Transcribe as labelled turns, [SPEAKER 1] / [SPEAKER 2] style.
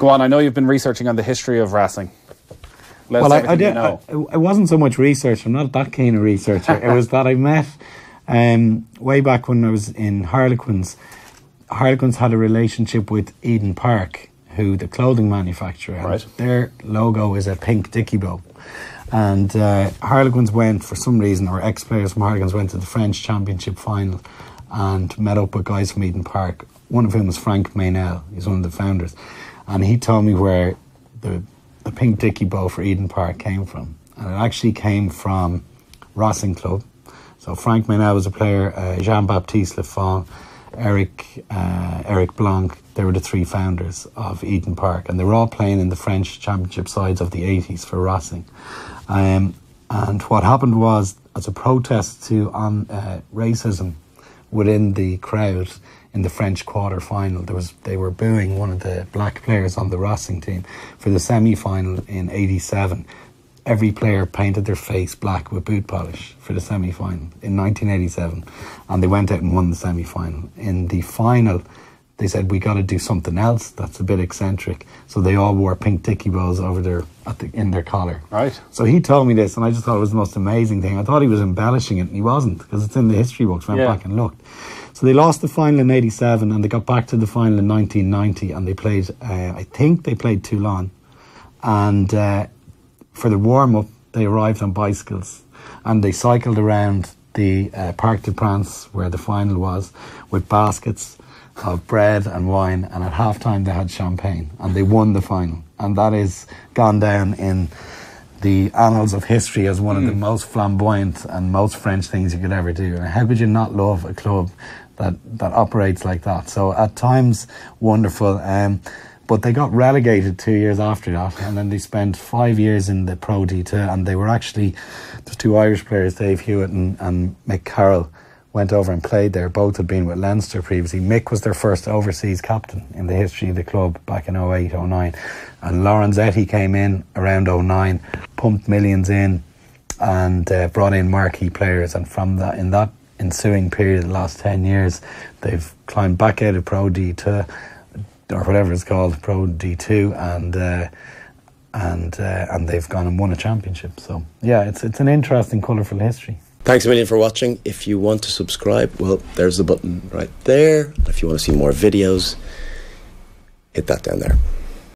[SPEAKER 1] Go on, I know you've been researching on the history of wrestling.
[SPEAKER 2] Well, I did. It wasn't so much research. I'm not that keen a researcher. It was that I met way back when I was in Harlequins. Harlequins had a relationship with Eden Park, who the clothing manufacturer.
[SPEAKER 1] Right.
[SPEAKER 2] Their logo is a pink dicky bow. And Harlequins went, for some reason, or ex-players from Harlequins went to the French Championship final and met up with guys from Eden Park, one of whom was Frank Maynell. He's one of the founders. And he told me where the pink dicky bow for Eden Park came from. And it actually came from Racing Club. So Frank Maynell was a player, Jean-Baptiste Lafont, Eric Blanc. They were the three founders of Eden Park, and they were all playing in the French Championship sides of the 80s for Racing. And what happened was, as a protest to racism within the crowd in the French quarter-final, they were booing one of the black players on the Racing team for the semi-final in 87. Every player painted their face black with boot polish for the semi-final in 1987, and they went out and won the semi-final. In the final, they said, we got to do something else that's a bit eccentric. So they all wore pink dicky bows over in their collar.
[SPEAKER 1] Right.
[SPEAKER 2] So he told me this, and I just thought it was the most amazing thing. I thought he was embellishing it, and he wasn't, because it's in the history books. Went back and looked. So they lost the final in 87, and they got back to the final in 1990, and they played, I think they played Toulon. And for the warm-up, they arrived on bicycles, and they cycled around the Parc des Princes, where the final was, with baskets of bread and wine, and at half-time they had champagne, and they won the final. And that is gone down in the annals of history as one of the most flamboyant and most French things you could ever do. And how could you not love a club that operates like that? So at times, wonderful. But they got relegated 2 years after that, and then they spent 5 years in the Pro D2, and they were actually, there's two Irish players, Dave Hewitt and Mick Carroll, went over and played there. Both had been with Leinster previously. Mick was their first overseas captain in the history of the club back in 08, 09. And Lorenzetti came in around 09, pumped millions in, and brought in marquee players. And from that, in that ensuing period, the last 10 years, they've climbed back out of Pro D2, or whatever it's called, Pro D2, and they've gone and won a championship. So yeah, it's an interesting, colourful history.
[SPEAKER 3] Thanks a million for watching. If you want to subscribe, well, there's the button right there. If you want to see more videos, hit that down there.